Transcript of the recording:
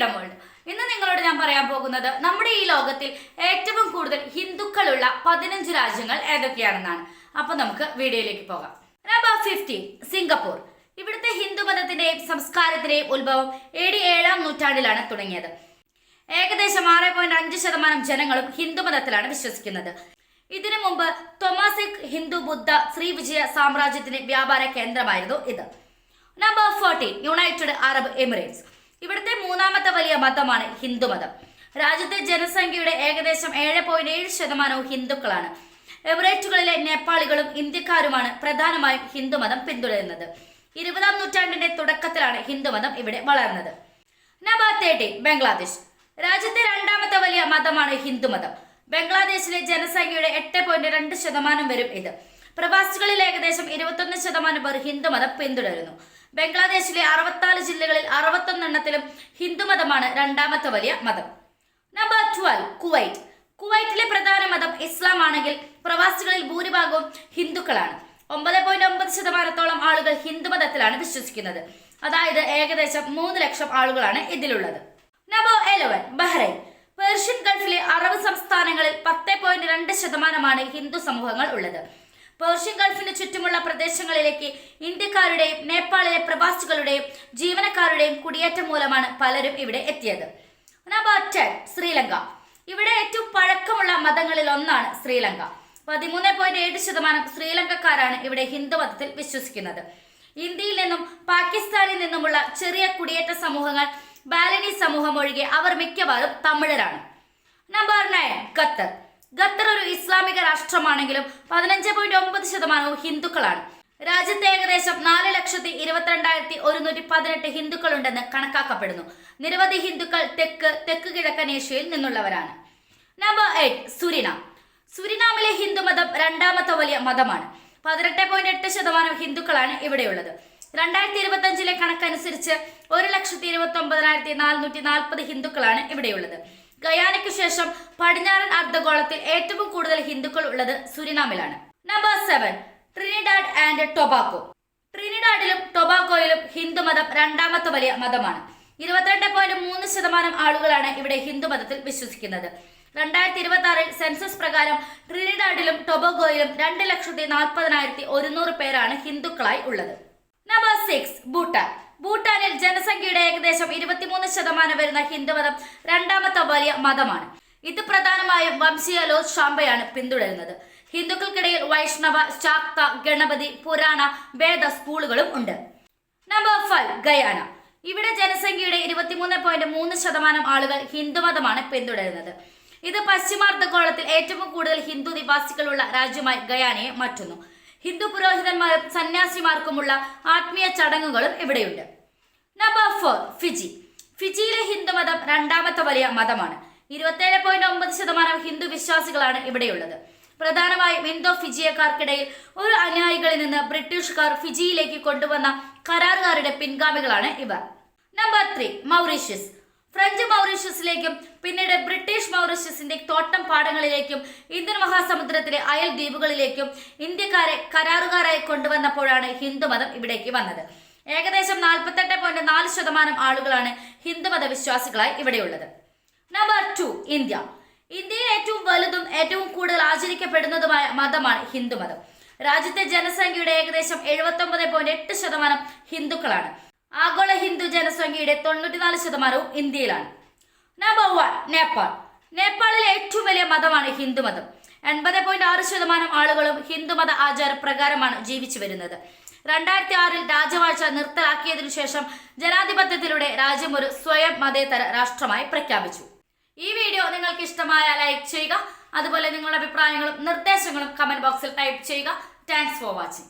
Freedom world. ഇന്ന് നിങ്ങളോട് ഞാൻ പറയാൻ പോകുന്നത് നമ്മുടെ ഈ ലോകത്തിൽ ഏറ്റവും കൂടുതൽ ഹിന്ദുക്കളുള്ള 15 രാജ്യങ്ങൾ ഏതൊക്കെയാണെന്നാണ്. അപ്പൊ നമുക്ക് വീഡിയോയിലേക്ക് പോകാം. Number 15 Singapore. ഇവിടുത്തെ ഹിന്ദു മതത്തിന്റെയും സംസ്കാരത്തിന്റെയും ഉത്ഭവം AD 7-ാം നൂറ്റാണ്ടിലാണ് തുടങ്ങിയത്. ഏകദേശം 6.5% ജനങ്ങളും ഹിന്ദുമതത്തിലാണ് വിശ്വസിക്കുന്നത്. ഇതിനു മുമ്പ് തൊമാസിക് ഹിന്ദു ബുദ്ധ ശ്രീവിജയ സാമ്രാജ്യത്തിന്റെ വ്യാപാര കേന്ദ്രമായിരുന്നു ഇത്. Number 14 United Arab Emirates. ഇവിടുത്തെ മൂന്നാമത്തെ വലിയ മതമാണ് ഹിന്ദുമതം. രാജ്യത്തെ ജനസംഖ്യയുടെ ഏകദേശം 7.7% ഹിന്ദുക്കളാണ്. എമിറേറ്റുകളിലെ നേപ്പാളികളും ഇന്ത്യക്കാരുമാണ് പ്രധാനമായും ഹിന്ദുമതം പിന്തുടരുന്നത്. 20-ാം നൂറ്റാണ്ടിന്റെ തുടക്കത്തിലാണ് ഹിന്ദുമതം ഇവിടെ വളർന്നത്. നമ്പർ 13 ബംഗ്ലാദേശ്. രാജ്യത്തെ രണ്ടാമത്തെ വലിയ മതമാണ് ഹിന്ദുമതം. ബംഗ്ലാദേശിലെ ജനസംഖ്യയുടെ 8.2% വരും ഇത്. പ്രവാസികളിൽ ഏകദേശം 21% പേർ ഹിന്ദുമതം പിന്തുടരുന്നു. ബംഗ്ലാദേശിലെ 64 ജില്ലകളിൽ 61 എണ്ണത്തിലും ഹിന്ദുമതമാണ് രണ്ടാമത്തെ വലിയ മതം. Number 12 Kuwait. കുവൈറ്റിലെ പ്രധാന മതം ഇസ്ലാം ആണെങ്കിൽ പ്രവാസികളിൽ ഭൂരിഭാഗവും ഹിന്ദുക്കളാണ്. 9.9% ആളുകൾ ഹിന്ദുമതത്തിലാണ് വിശ്വസിക്കുന്നത്. അതായത് ഏകദേശം 3 ലക്ഷം ആളുകളാണ് ഇതിലുള്ളത്. Number 11 Bahrain. പേർഷ്യൻ ഗൾഫിലെ അറബ് സംസ്ഥാനങ്ങളിൽ 10.2% ഹിന്ദു സമൂഹങ്ങൾ ഉള്ളത്. പേർഷ്യൻ ഗൾഫിന് ചുറ്റുമുള്ള പ്രദേശങ്ങളിലേക്ക് ഇന്ത്യക്കാരുടെയും നേപ്പാളിലെ പ്രവാസികളുടെയും ജീവനക്കാരുടെയും കുടിയേറ്റം മൂലമാണ് പലരും ഇവിടെ എത്തിയത്. നമ്പർ 10 ശ്രീലങ്ക. ഇവിടെ ഏറ്റവും പഴക്കമുള്ള മതങ്ങളിൽ ഒന്നാണ് ശ്രീലങ്ക. 13.7% ശ്രീലങ്കക്കാരാണ് ഇവിടെ ഹിന്ദുമതത്തിൽ വിശ്വസിക്കുന്നത്. ഇന്ത്യയിൽ നിന്നും പാകിസ്ഥാനിൽ നിന്നുമുള്ള ചെറിയ കുടിയേറ്റ സമൂഹങ്ങൾ ബാലനി സമൂഹം ഒഴികെ അവർ മിക്കവാറും തമിഴരാണ്. Number 9 Qatar. ഖത്തർ ഒരു ഇസ്ലാമിക രാഷ്ട്രമാണെങ്കിലും 15.9% ഹിന്ദുക്കളാണ്. രാജ്യത്ത് ഏകദേശം 4,22,118 ഹിന്ദുക്കളുണ്ടെന്ന് കണക്കാക്കപ്പെടുന്നു. നിരവധി ഹിന്ദുക്കൾ തെക്ക് കിഴക്കൻ ഏഷ്യയിൽ നിന്നുള്ളവരാണ്. Number 8 Suriname. സുരിനാമിലെ ഹിന്ദുമതം രണ്ടാമത്തെ വലിയ മതമാണ്. 18.8% ഹിന്ദുക്കളാണ് ഇവിടെയുള്ളത്. 2025 കണക്കനുസരിച്ച് 1,29,440 ഹിന്ദുക്കളാണ് ഇവിടെയുള്ളത്. ഗയാനയ്ക്ക് ശേഷം പടിഞ്ഞാറൻ അർദ്ധഗോളത്തിൽ ഏറ്റവും കൂടുതൽ ഹിന്ദുക്കൾ ഉള്ളത് സുരിനാമിലാണ്. Number 7 Trinidad and Tobago. ട്രിനിഡാഡിലും ടൊബാഗോയിലും ഹിന്ദുമതം രണ്ടാമത്തെ വലിയ മതമാണ്. 22.3% ആളുകളാണ് ഇവിടെ ഹിന്ദുമതത്തിൽ വിശ്വസിക്കുന്നത്. 2026 സെൻസസ് പ്രകാരം ട്രിനിഡാഡിലും ടൊബാഗോയിലും 2,40,100 പേരാണ് ഹിന്ദുക്കളായി ഉള്ളത്. നമ്പർ 6 ഭൂട്ടാൻ. ഭൂട്ടാനിൽ ജനസംഖ്യയുടെ ഏകദേശം 23% വരുന്ന ഹിന്ദുമതം രണ്ടാമത്തെ വലിയ മതമാണ്. ഇത് പ്രധാനമായും വംശീയ ലോസ് ഷാംബയാണ് പിന്തുടരുന്നത്. ഹിന്ദുക്കൾക്കിടയിൽ വൈഷ്ണവ, ശാക്ത, ഗണപതി, പുരാണ, വേദ സ്കൂളുകളും ഉണ്ട്. Number 5 Guyana. ഇവിടെ ജനസംഖ്യയുടെ 23.3% ആളുകൾ ഹിന്ദുമതമാണ് പിന്തുടരുന്നത്. ഇത് പശ്ചിമാർദ്ധഗോളത്തിൽ ഏറ്റവും കൂടുതൽ ഹിന്ദു നിവാസികളുള്ള രാജ്യമായി ഗയാനയെ മാറ്റുന്നു. ഹിന്ദു പുരോഹിതന്മാരും സന്യാസിമാർക്കുമുള്ള ആത്മീയ ചടങ്ങുകളും ഇവിടെയുണ്ട്. Number 4 Fiji. ഫിജിയിലെ ഹിന്ദുമതം രണ്ടാമത്തെ വലിയ മതമാണ്. 27.9% ഹിന്ദു വിശ്വാസികളാണ് ഇവിടെയുള്ളത്. പ്രധാനമായും ഇന്തോ ഫിജിയക്കാർക്കിടയിൽ ഒരു അനുയായികളിൽ നിന്ന് ബ്രിട്ടീഷുകാർ ഫിജിയിലേക്ക് കൊണ്ടുവന്ന കരാറുകാരുടെ പിൻഗാമികളാണ് ഇവർ. Number 3 Mauritius. ഫ്രഞ്ച് മൗറീഷ്യസിലേക്കും പിന്നീട് ബ്രിട്ടീഷ് മൗറീഷ്യസിന്റെ തോട്ടം പാടങ്ങളിലേക്കും ഇന്ത്യൻ മഹാസമുദ്രത്തിലെ അയൽ ദ്വീപുകളിലേക്കും ഇന്ത്യക്കാരെ കരാറുകാരായി കൊണ്ടുവന്നപ്പോഴാണ് ഹിന്ദുമതം ഇവിടേക്ക് വന്നത്. ഏകദേശം 48.4% ആളുകളാണ് ഹിന്ദുമത വിശ്വാസികളായി ഇവിടെയുള്ളത്. Number 2 India. ഇന്ത്യയിൽ ഏറ്റവും വലുതും ഏറ്റവും കൂടുതൽ ആചരിക്കപ്പെടുന്നതുമായ മതമാണ് ഹിന്ദുമതം. രാജ്യത്തെ ജനസംഖ്യയുടെ ഏകദേശം 79.8% ഹിന്ദുക്കളാണ്. ആഗോള ഹിന്ദു ജനസംഖ്യയുടെ 94% ഇന്ത്യയിലാണ്. നമ്പർ 1 നേപ്പാൾ. നേപ്പാളിലെ ഏറ്റവും വലിയ മതമാണ് ഹിന്ദുമതം. 80.6% ആളുകളും ഹിന്ദുമത ആചാരപ്രകാരമാണ് ജീവിച്ചു വരുന്നത്. 2006 രാജവാഴ്ച നിർത്തലാക്കിയതിനു ശേഷം ജനാധിപത്യത്തിലൂടെ രാജ്യം ഒരു സ്വയം മതേതര രാഷ്ട്രമായി പ്രഖ്യാപിച്ചു. ഈ വീഡിയോ നിങ്ങൾക്ക് ഇഷ്ടമായ ലൈക്ക് ചെയ്യുക. അതുപോലെ നിങ്ങളുടെ അഭിപ്രായങ്ങളും നിർദ്ദേശങ്ങളും കമന്റ് ബോക്സിൽ ടൈപ്പ് ചെയ്യുക. Thanks for watching.